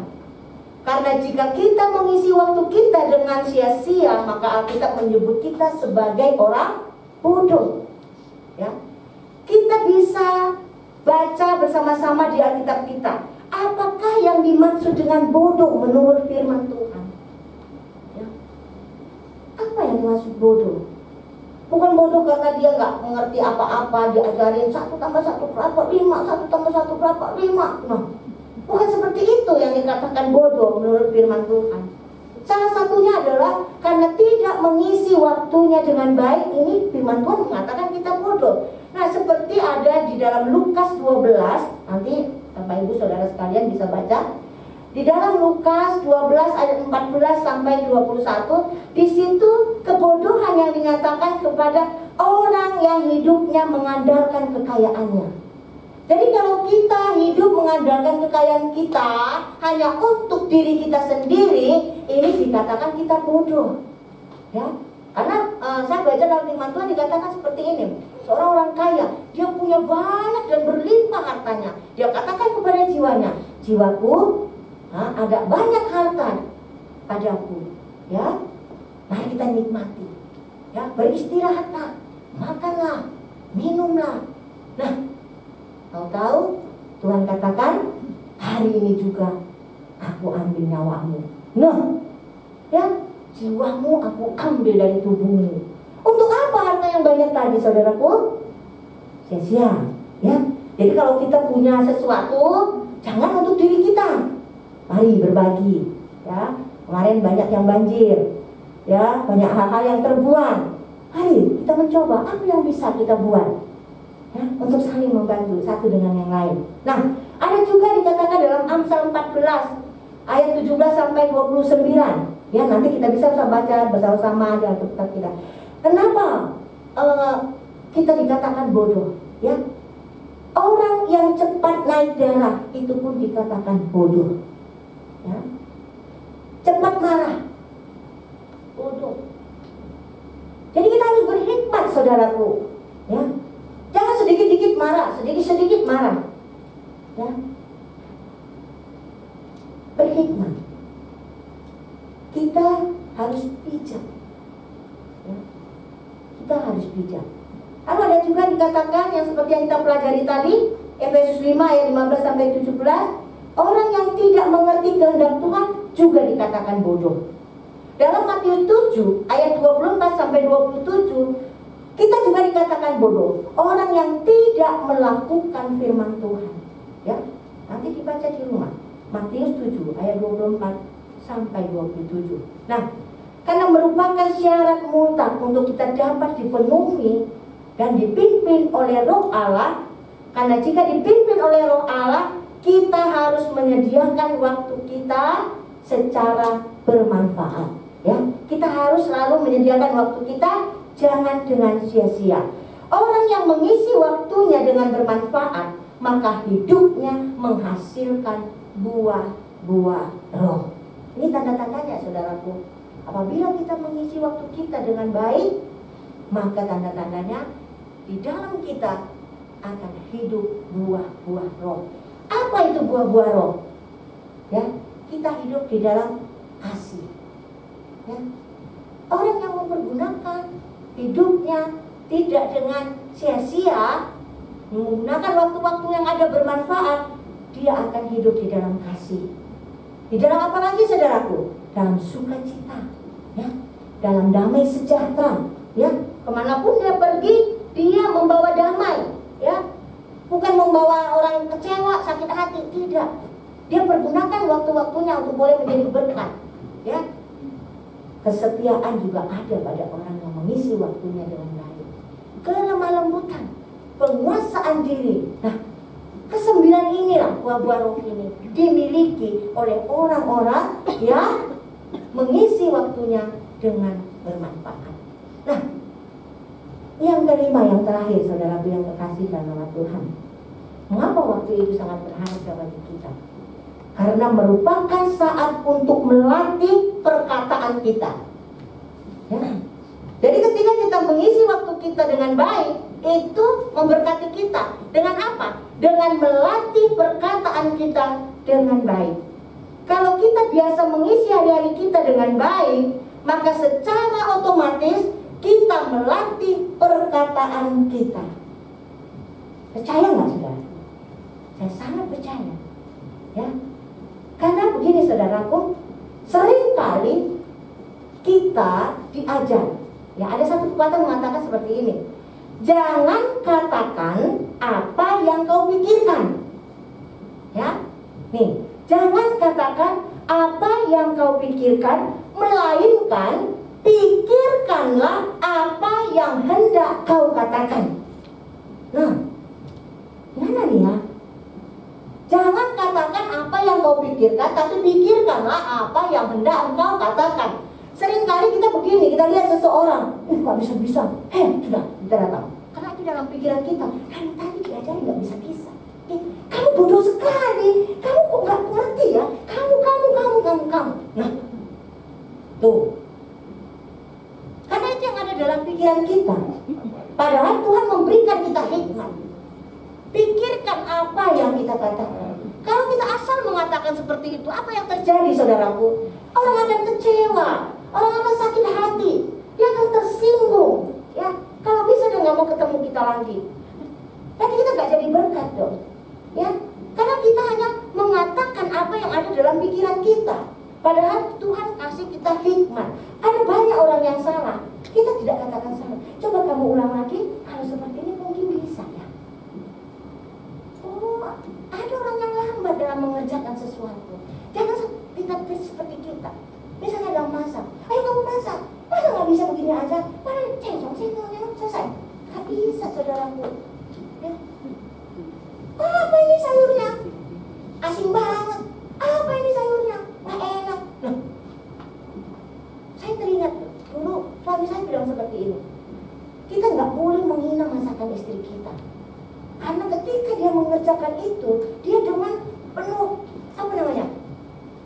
Karena jika kita mengisi waktu kita dengan sia-sia, maka Alkitab menyebut kita sebagai orang bodoh. Ya, kita bisa baca bersama-sama di Alkitab kita. Apakah yang dimaksud dengan bodoh menurut firman Tuhan? Ya. Apa yang dimaksud bodoh? Bukan bodoh karena dia nggak mengerti apa-apa, diajarin 1 tambah 1 berapa 5, 1 tambah 1 berapa 5. Nah, bukan seperti itu yang dikatakan bodoh menurut firman Tuhan. Salah satunya adalah karena tidak mengisi waktunya dengan baik. Ini firman Tuhan mengatakan kita bodoh. Nah, seperti ada di dalam Lukas 12, nanti Bapak Ibu Saudara sekalian bisa baca. Di dalam Lukas 12 ayat 14 sampai 21, di situ kebodohan yang dinyatakan kepada orang yang hidupnya mengandalkan kekayaannya. Jadi kalau kita hidup mengandalkan kekayaan kita hanya untuk diri kita sendiri, ini dikatakan kita bodoh. Ya, karena saya baca dalam firman Tuhan dikatakan seperti ini. Seorang orang kaya, dia punya banyak dan berlimpah hartanya. Dia katakan kepada jiwanya, jiwaku, ada banyak harta padaku. Ya, mari kita nikmati. Ya, beristirahatlah, makanlah, minumlah. Nah, tahu Tuhan katakan, hari ini juga aku ambil nyawamu. Nah, ya, jiwamu aku ambil dari tubuhmu. Untuk apa harta yang banyak tadi, saudaraku? Sia-sia, ya. Jadi kalau kita punya sesuatu, jangan untuk diri kita. Mari berbagi, ya. Kemarin banyak yang banjir, ya, banyak hal-hal yang terbuang. Mari kita mencoba apa yang bisa kita buat, ya, untuk saling membantu satu dengan yang lain. Nah, ada juga dikatakan dalam Amsal 14 ayat 17 sampai 29. Ya, nanti kita bisa baca bersama-sama di Alkitab kita. Kenapa kita dikatakan bodoh? Ya, orang yang cepat naik darah itu pun dikatakan bodoh. Ya, cepat marah, bodoh. Jadi kita harus berhikmat, saudaraku. Ya, jangan sedikit-sedikit marah, sedikit-sedikit marah. Ya, berhikmat. Kita harus bijak. Ya, kita harus bijak. Lalu ada juga dikatakan yang seperti yang kita pelajari tadi, Efesus 5 ayat 15 sampai 17, orang yang tidak mengerti kehendak Tuhan juga dikatakan bodoh. Dalam Matius 7 ayat 24 sampai 27, kita juga dikatakan bodoh, orang yang tidak melakukan firman Tuhan. Ya, nanti dibaca di rumah. Matius 7 ayat 24 sampai 27. Nah, karena merupakan syarat mutlak untuk kita dapat dipenuhi dan dipimpin oleh Roh Allah. Karena jika dipimpin oleh Roh Allah, kita harus menyediakan waktu kita secara bermanfaat. Ya, kita harus selalu menyediakan waktu kita, jangan dengan sia-sia. Orang yang mengisi waktunya dengan bermanfaat, maka hidupnya menghasilkan buah-buah roh. Ini tanda-tandanya, saudaraku. Apabila kita mengisi waktu kita dengan baik, maka tanda-tandanya di dalam kita akan hidup buah-buah roh. Apa itu buah-buah roh? Ya, kita hidup di dalam kasih. Ya. Orang yang mempergunakan hidupnya tidak dengan sia-sia, menggunakan waktu-waktu yang ada bermanfaat, dia akan hidup di dalam kasih. Di dalam apa lagi, saudaraku? Dalam sukacita, ya, dalam damai sejahtera, ya. Kemanapun dia pergi, dia membawa damai, ya. Bukan membawa orang kecewa, sakit hati, tidak. Dia pergunakan waktu-waktunya untuk boleh menjadi berkat, ya. Kesetiaan juga ada pada orang yang mengisi waktunya dengan baik. Kelemah lembutan, penguasaan diri. Nah, kesembilan Yang inilah buah-buah roh ini dimiliki oleh orang-orang yang mengisi waktunya dengan bermanfaat. Nah, yang kelima, yang terakhir, saudaraku yang kekasih dalam nama Tuhan. Mengapa waktu itu sangat berharga bagi kita? Karena merupakan saat untuk melatih perkataan kita. Ya. Jadi ketika kita mengisi waktu kita dengan baik, itu memberkati kita. Dengan apa? Dengan melatih perkataan kita dengan baik. Kalau kita biasa mengisi hari-hari kita dengan baik, maka secara otomatis kita melatih perkataan kita. Percaya nggak, saudara? Saya sangat percaya. Ya, karena begini, saudaraku, seringkali kita diajar. Ya, ada satu pepatah mengatakan seperti ini. Jangan katakan apa yang kau pikirkan. Ya, nih, jangan katakan apa yang kau pikirkan, melainkan pikirkanlah apa yang hendak kau katakan. Nah, mana nih ya? Jangan katakan apa yang kau pikirkan, tapi pikirkanlah apa yang hendak engkau katakan. Seringkali kita begini, kita lihat seseorang, gak bisa-bisa, sudah, kita datang. Karena itu dalam pikiran kita, dari tadi diajarin gak bisa-bisa. Kamu bodoh sekali, kamu kok gak ngerti ya, kamu. Nah, tuh. Karena itu yang ada dalam pikiran kita. Padahal Tuhan memberikan kita hikmat. Pikirkan apa yang kita katakan. Kalau kita asal mengatakan seperti itu, apa yang terjadi, saudaraku? Orang akan kecewa, orang akan sakit hati, dia akan tersinggung. Ya, kalau bisa dia nggak mau ketemu kita lagi. Nanti kita nggak jadi berkat dong. Ya, karena kita hanya mengatakan apa yang ada dalam pikiran kita. Padahal Tuhan kasih kita hikmat. Ada banyak orang yang salah, kita tidak katakan salah. Coba kamu ulang lagi, kalau seperti ini mungkin bisa ya. Oh, ada orang yang lambat dalam mengerjakan sesuatu. Jangan kita seperti kita. Misalnya dalam masak, ayo kamu masak. Masa nggak bisa begini aja? Mana cengcong selesai? Nggak bisa, saudaraku. Ya. Apa ini sayurnya? Asin banget. Apa ini sayurnya? Nggak enak. Nah, saya teringat dulu suami saya bilang seperti ini. Kita nggak boleh menghina masakan istri kita. Karena ketika dia mengerjakan itu, dia dengan penuh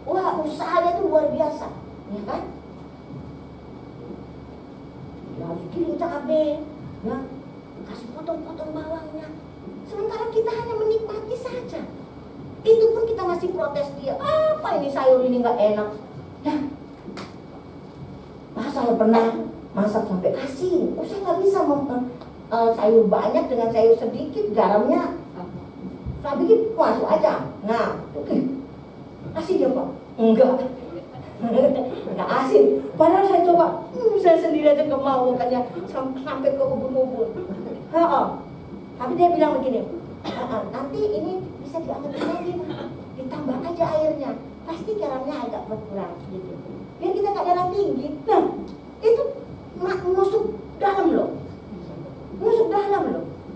wah, usahanya itu luar biasa, ya kan? Dia harus giling cabai, ya, kasih potong-potong bawangnya. Sementara kita hanya menikmati saja. Itu pun kita masih protes dia. Apa ini sayur ini nggak enak? Nah, saya pernah masak sampai asin. Saya nggak bisa sayur banyak dengan sayur sedikit, garamnya saya bikin masuk aja. Nah, asin ya Pak? Enggak asin. Padahal saya coba, saya sendiri aja gak mau, makanya sampai ke ubun-ubun. Tapi dia bilang begini, nanti ini bisa diangetin lagi, ditambah aja airnya, pasti garamnya agak berkurang sedikit. Biar kita gak darah tinggi. Nah, itu nusuk dalam loh.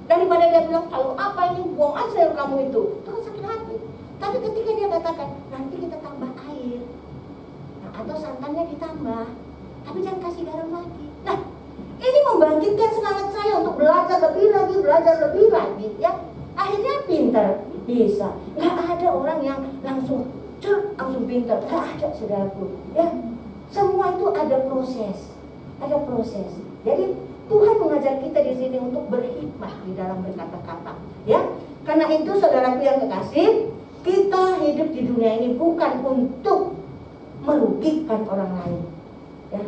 Daripada dia bilang, kalau apa ini, buang aja sayur kamu itu kan sakit hati. Tapi ketika dia katakan, nanti kita tambah air, nah, atau santannya ditambah, tapi jangan kasih garam lagi. Nah, ini membangkitkan semangat saya untuk belajar lebih lagi, ya. Akhirnya pintar, bisa. Nggak ada orang yang langsung pintar, nggak ada, saudaraku. Ya, semua itu ada proses. Jadi Tuhan mengajar kita di sini untuk berhikmat di dalam berkata-kata, ya. Karena itu, saudaraku yang kekasih, kita hidup di dunia ini bukan untuk merugikan orang lain, ya.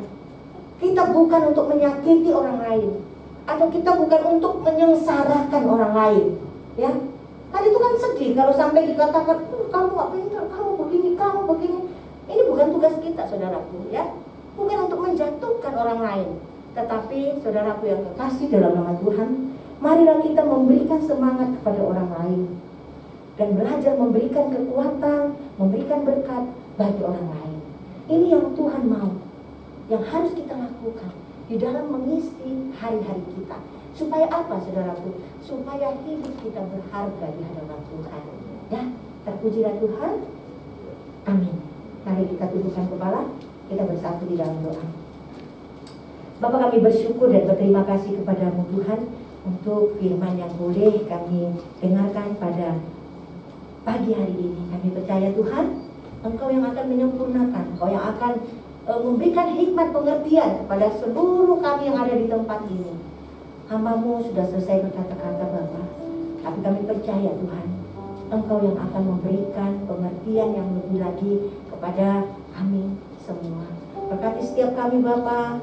Kita bukan untuk menyakiti orang lain, atau kita bukan untuk menyengsarakan orang lain, ya. Kan itu kan sedih kalau sampai dikatakan, kamu nggak pintar, kamu begini. Ini bukan tugas kita, saudaraku, ya. Bukan untuk menjatuhkan orang lain. Tetapi saudaraku yang kekasih dalam nama Tuhan, marilah kita memberikan semangat kepada orang lain dan belajar memberikan kekuatan, memberikan berkat bagi orang lain. Ini yang Tuhan mau, yang harus kita lakukan di dalam mengisi hari-hari kita. Supaya apa, saudaraku? Supaya hidup kita berharga di hadapan Tuhan. Ya, terpujilah Tuhan. Amin. Mari kita tundukkan kepala, kita bersatu di dalam doa. Bapa, kami bersyukur dan berterima kasih kepadamu Tuhan untuk firman yang boleh kami dengarkan pada pagi hari ini. Kami percaya Tuhan, Engkau yang akan menyempurnakan, Engkau yang akan memberikan hikmat pengertian kepada seluruh kami yang ada di tempat ini. Hamba-Mu sudah selesai berkata-kata Bapa, tapi kami percaya Tuhan, Engkau yang akan memberikan pengertian yang lebih lagi kepada kami semua. Berkati setiap kami Bapa,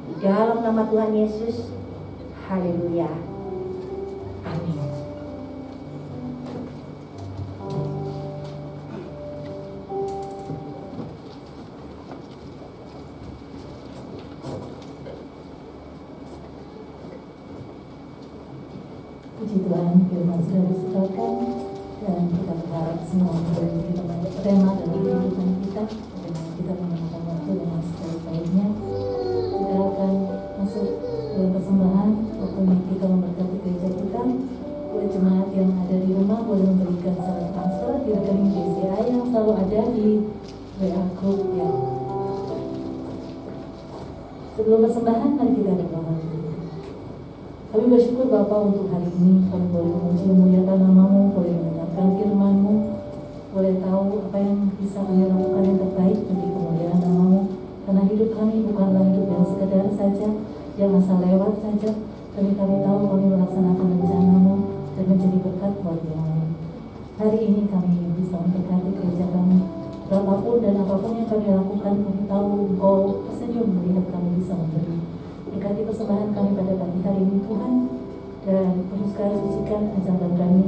di dalam nama Tuhan Yesus. Haleluya. Amin. Puji Tuhan, firman sudah disampaikan dan kita berharap semua boleh menjadi tema dalam kehidupan kita. Bagaimana kita menggunakan waktu dengan sebaik-baiknya. Kita akan masuk dalam persembahan. Waktunya kita memberkati gereja kita. Boleh jemaat yang ada di rumah boleh memberikan secara transfer di rekening BCA yang selalu ada di WA Group ya. Sebelum persembahan, mari kita berdoa. Kami bersyukur Bapa untuk hari ini. Kami boleh memuji memuliakan nama-Mu, boleh mendengarkan firman-Mu, boleh tahu apa yang bisa kami lakukan yang terbaik bagi kemuliaan nama-Mu. Karena hidup kami bukanlah hidup yang sekedar saja, yang asal lewat saja. Tapi kami tahu kami melaksanakan rencana-Mu dan menjadi berkat buat yang lain. Hari ini kami bisa memberkati gereja kami. Berapapun dan apapun yang kami lakukan, kami tahu Engkau tersenyum melihat kami bisa memberi. Berkati persembahan kami pada pagi hari ini Tuhan, dan teruskan sucikan ajaran kami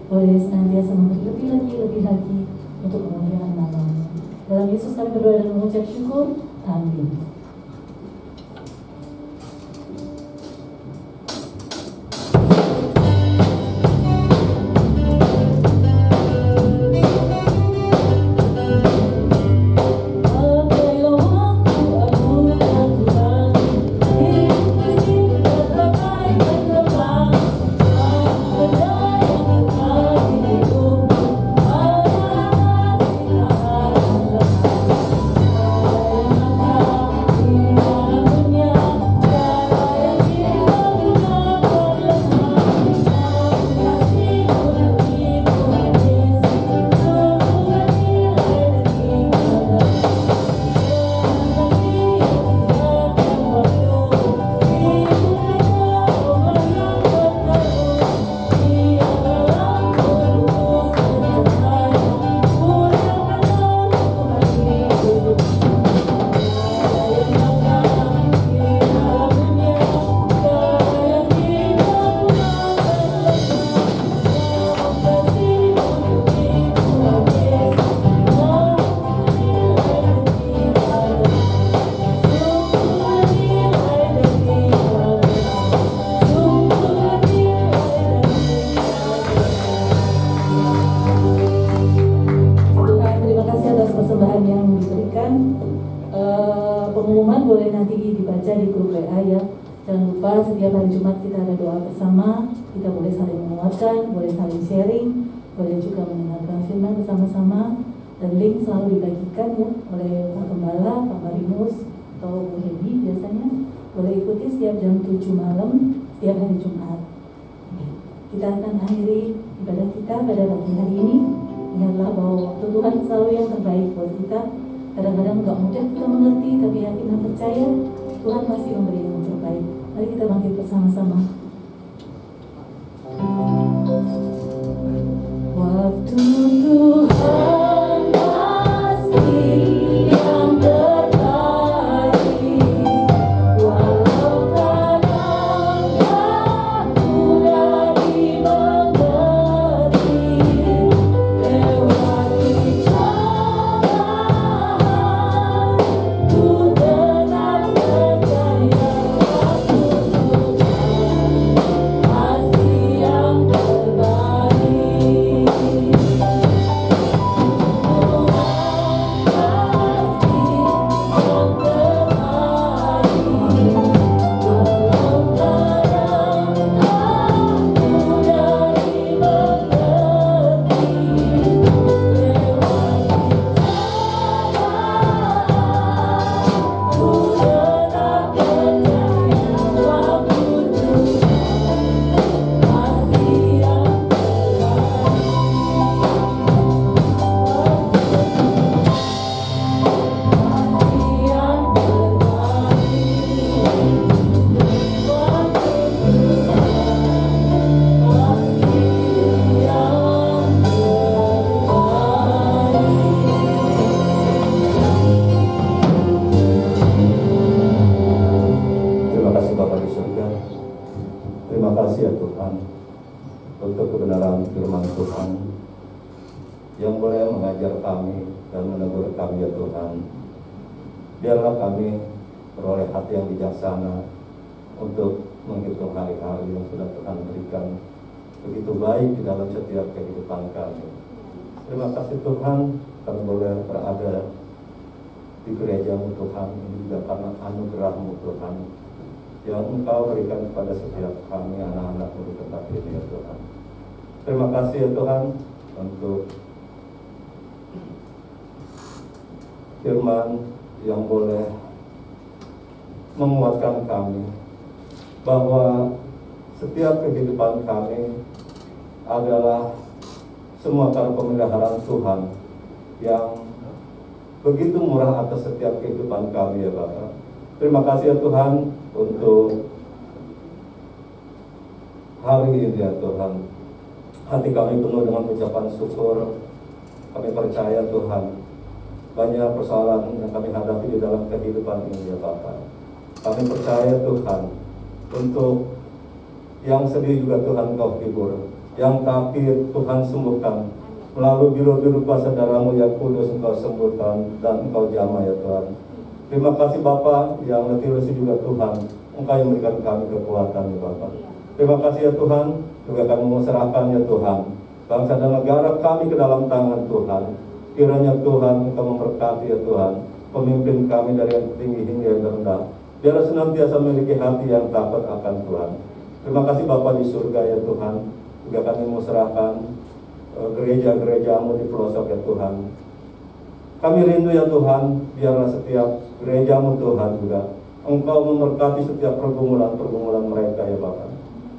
boleh senantiasa memberi lebih lagi untuk kemuliaan nama-Mu. Dalam Yesus kami berdoa dan mengucap syukur. Amin. Pengumuman boleh nanti dibaca di grup WA ya. Jangan lupa setiap hari Jumat kita ada doa bersama. Kita boleh saling menguatkan, boleh saling sharing, boleh juga mendengarkan firman bersama-sama. Dan link selalu dibagikan ya oleh Pak Gembala, Pak Marinus, atau Bu Hedi biasanya. Boleh ikuti setiap jam 7 malam setiap hari Jumat. Kita akan akhiri ibadah kita pada pagi hari ini. Ingatlah bahwa waktu Tuhan selalu yang terbaik buat kita. Kadang-kadang nggak mudah kita mengerti, tapi yakin dan percaya Tuhan pasti memberi yang terbaik. Mari kita bangkit bersama-sama. Waktu Tuhan pasti yang terbaik, walau kadang tak mudah dimengerti. Lewati cobaan, ku tetap percaya waktu Tuhan. Terima kasih ya Tuhan untuk kebenaran firman Tuhan yang boleh mengajar kami dan menegur kami ya Tuhan. Biarlah kami beroleh hati yang bijaksana untuk menghitung hari-hari yang sudah Tuhan berikan begitu baik di dalam setiap kehidupan kami. Terima kasih Tuhan kami boleh berada di gereja-Mu Tuhan, ini juga karena anugerah-Mu Tuhan yang Engkau berikan kepada setiap kami anak-anak-Mu di tempat ini ya Tuhan. Terima kasih ya Tuhan untuk firman yang boleh menguatkan kami bahwa setiap kehidupan kami adalah semua karena pemeliharaan Tuhan yang begitu murah atas setiap kehidupan kami ya Bapak. Terima kasih ya Tuhan untuk hari ini ya Tuhan. Hati kami penuh dengan ucapan syukur. Kami percaya Tuhan banyak persoalan yang kami hadapi di dalam kehidupan ini ya Bapak. Kami percaya Tuhan untuk yang sedih juga Tuhan Kau hibur, yang sakit Tuhan sembuhkan, melalui biru-biru kuasa darah-Mu yang kudus Engkau sembuhkan dan Engkau jamah ya Tuhan. Terima kasih Bapa yang letih lesu juga Tuhan, Engkau yang memberikan kami kekuatan ya Bapak. Terima kasih ya Tuhan, juga kami menserahkan ya Tuhan bangsa dan negara kami ke dalam tangan Tuhan. Kiranya Tuhan Engkau memberkati ya Tuhan pemimpin kami dari yang tinggi hingga yang rendah. Biarlah senantiasa memiliki hati yang takut akan Tuhan. Terima kasih Bapa di surga ya Tuhan. Juga kami menserahkan gereja-gereja-Mu di pelosok ya Tuhan. Kami rindu ya Tuhan, biarlah setiap gereja-Mu Tuhan juga Engkau memberkati setiap pergumulan-pergumulan mereka ya Bapak.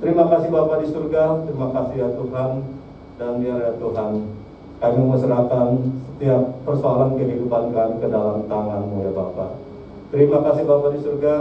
Terima kasih Bapa di surga, terima kasih ya Tuhan. Dan biar ya Tuhan kami menserahkan setiap persoalan kehidupan kami ke dalam tangan-Mu ya Bapak. Terima kasih Bapa di surga,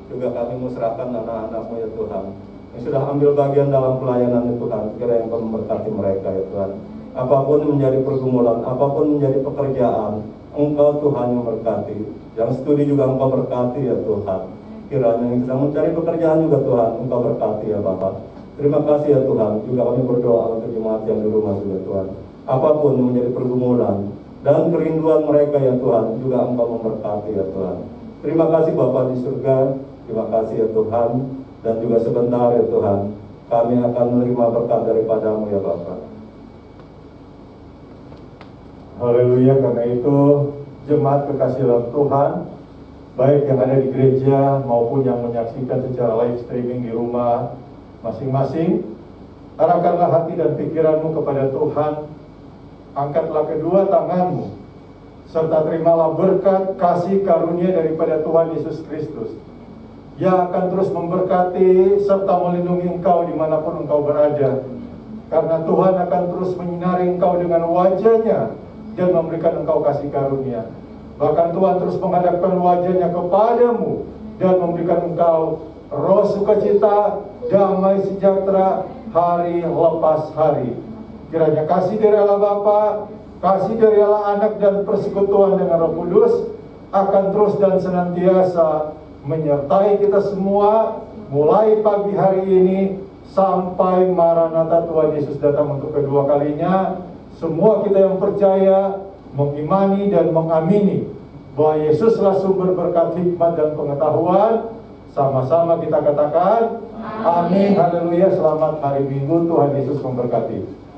juga kami menserahkan anak-anak-Mu ya Tuhan yang sudah ambil bagian dalam pelayanan ya Tuhan. Kira yang Kau memberkati mereka ya Tuhan. Apapun menjadi pergumulan, apapun menjadi pekerjaan, Engkau Tuhan yang memberkati. Yang studi juga Engkau berkati ya Tuhan. Kiranya yang sedang mencari pekerjaan juga Tuhan, Engkau berkati ya Bapak. Terima kasih ya Tuhan. Juga kami berdoa untuk jemaat yang di rumah juga Tuhan. Apapun yang menjadi pergumulan dan kerinduan mereka ya Tuhan, juga Engkau memberkati ya Tuhan. Terima kasih Bapa di surga. Terima kasih ya Tuhan. Dan juga sebentar ya Tuhan, kami akan menerima berkat daripada-Mu ya Bapa. Haleluya. Karena itu jemaat kekasih dalam Tuhan, baik yang ada di gereja maupun yang menyaksikan secara live streaming di rumah masing-masing, arahkanlah hati dan pikiranmu kepada Tuhan. Angkatlah kedua tanganmu serta terimalah berkat kasih karunia daripada Tuhan Yesus Kristus yang akan terus memberkati serta melindungi engkau dimanapun engkau berada. Karena Tuhan akan terus menyinari engkau dengan wajah-Nya dan memberikan engkau kasih karunia. Bahkan Tuhan terus menghadapkan wajah-Nya kepadamu dan memberikan engkau roh sukacita, damai sejahtera hari lepas hari. Kiranya kasih dari Allah Bapa, kasih dari Allah Anak dan persekutuan dengan Roh Kudus akan terus dan senantiasa menyertai kita semua mulai pagi hari ini sampai Maranatha Tuhan Yesus datang untuk kedua kalinya. Semua kita yang percaya, mengimani dan mengamini bahwa Yesuslah sumber berkat hikmat dan pengetahuan. Sama-sama kita katakan amin. Haleluya. Selamat hari Minggu. Tuhan Yesus memberkati.